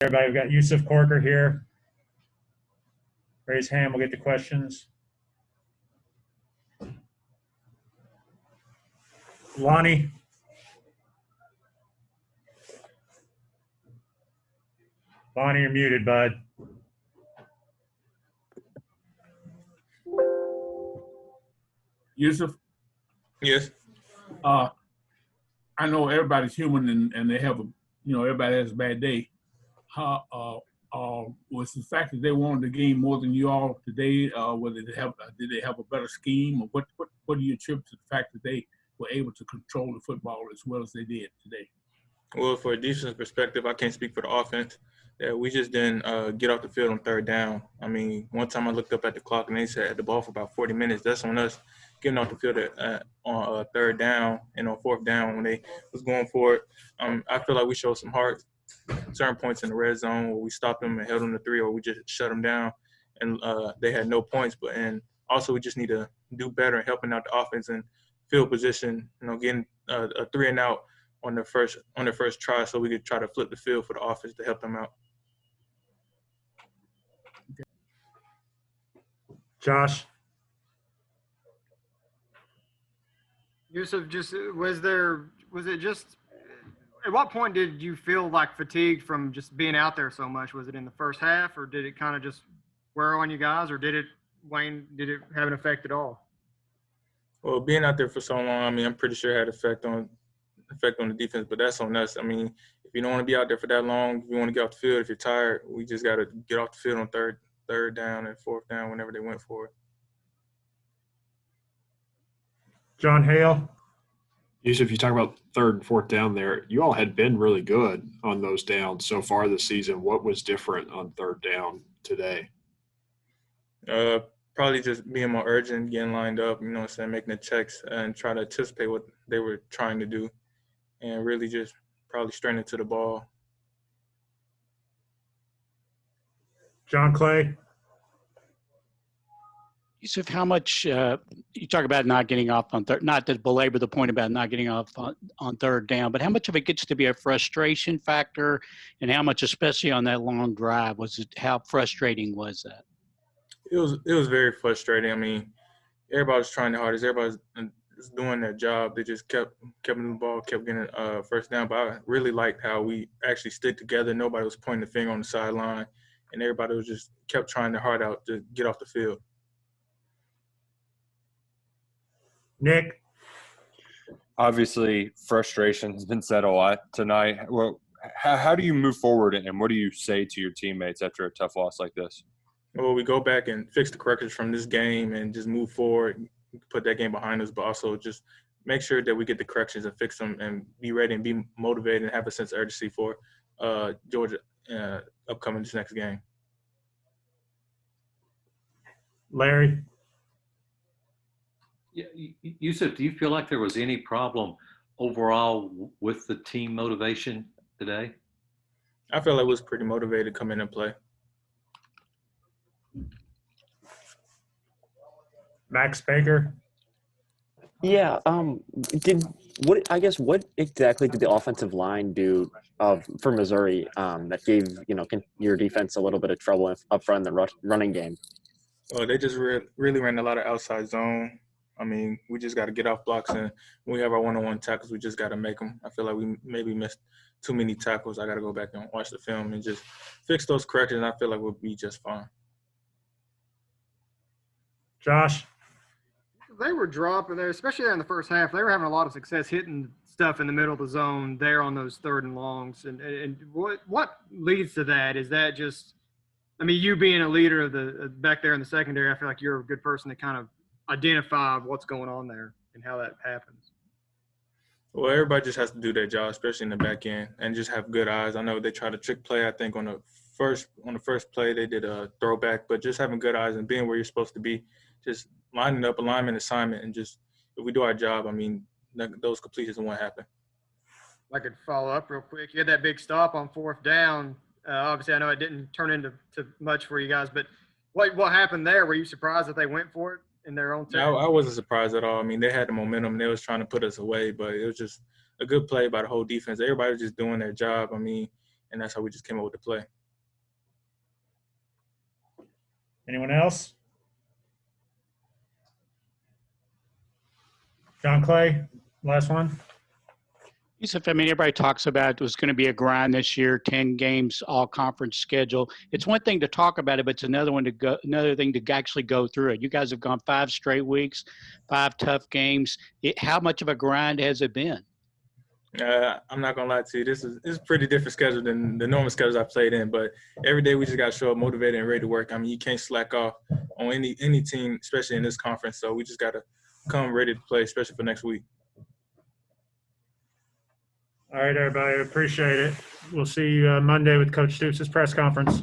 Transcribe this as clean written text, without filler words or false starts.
Everybody, we've got Yusuf Corker here. Raise hand, we'll get the questions. Lonnie. Lonnie, you're muted, bud. Yusuf? Yes. I know everybody's human and they have everybody has a bad day. How was the fact that they wanted the game more than you all today? Whether did they have a better scheme, or what do you attribute to the fact that they were able to control the football as well as they did today? Well, for a defense perspective, I can't speak for the offense. Yeah, we just didn't get off the field on third down. I mean, one time I looked up at the clock and they said had the ball for about 40 minutes. That's on us getting off the field on third down and on fourth down when they was going for it. I feel like we showed some heart. Certain points in the red zone where we stopped them and held them to 3, or we just shut them down, and they had no points. And also we just need to do better in helping out the offense and field position. Getting a 3 and out on their first try, so we could try to flip the field for the offense to help them out. Josh. Yusuf, at what point did you feel like fatigued from just being out there so much? Was it in the first half, or did it kind of just wear on you guys, or did it have an effect at all? Well, being out there for so long, I mean, I'm pretty sure it had effect on the defense, but that's on us. I mean, if you don't want to be out there for that long, if you want to get off the field, if you're tired, we just got to get off the field on third down and fourth down whenever they went for it. John Hale. Yusuf, you talk about third and fourth down there. You all had been really good on those downs so far this season. What was different on third down today? Probably just being more urgent, getting lined up, making the checks and try to anticipate what they were trying to do, and really just probably straining to the ball. John Clay. Yusuf, how much you talk about not getting off on third, not to belabor the point about not getting off on third down, but how much of it gets to be a frustration factor, and how much, especially on that long drive, how frustrating was that? It was very frustrating. I mean, everybody was trying their hardest. Everybody was doing their job. They just kept in the ball, kept getting first down. But I really liked how we actually stood together. Nobody was pointing the finger on the sideline, and everybody was just kept trying their heart out to get off the field. Nick. Obviously, frustration has been said a lot tonight. Well, how do you move forward, and what do you say to your teammates after a tough loss like this? Well, we go back and fix the corrections from this game and just move forward, put that game behind us, but also just make sure that we get the corrections and fix them and be ready and be motivated and have a sense of urgency for Georgia upcoming this next game. Larry. Yeah, Yusuf, do you feel like there was any problem overall with the team motivation today? I feel like it was pretty motivated to come in and play. Max Baker. Yeah. What exactly did the offensive line do for Missouri that gave your defense a little bit of trouble up front in the running game? Well, they just really ran a lot of outside zone. I mean, we just got to get off blocks, and when we have our one-on-one tackles, we just got to make them. I feel like we maybe missed too many tackles. I got to go back and watch the film and just fix those corrections, and I feel like we'll be just fine. Josh. They were dropping there, especially there in the first half. They were having a lot of success hitting stuff in the middle of the zone there on those third and longs. And what leads to that? Is that just, I mean, you being a leader of the back there in the secondary, I feel like you're a good person to kind of identify what's going on there and how that happens. Well, everybody just has to do their job, especially in the back end, and just have good eyes. I know they tried a trick play. I think on the first play they did a throwback, but just having good eyes and being where you're supposed to be, just lining up, alignment, assignment, and just if we do our job, I mean, those completions won't happen. I could follow up real quick. You had that big stop on fourth down. Obviously, I know it didn't turn into much for you guys, but what happened there? Were you surprised that they went for it in their own team? No, I wasn't surprised at all. I mean, they had the momentum. They was trying to put us away, but it was just a good play by the whole defense. Everybody was just doing their job. I mean, and that's how we just came up with the play. Anyone else? John Clay, last one. Yusuf, I mean, everybody talks about it was going to be a grind this year, 10 games, all conference schedule. It's one thing to talk about it, but it's another thing to actually go through it. You guys have gone 5 straight weeks, 5 tough games. How much of a grind has it been? I'm not gonna lie to you. This is a pretty different schedule than the normal schedules I played in. But every day we just got to show up motivated and ready to work. I mean, you can't slack off on any team, especially in this conference. So we just got to come ready to play, especially for next week. All right, everybody. Appreciate it. We'll see you Monday with Coach Stoops' press conference.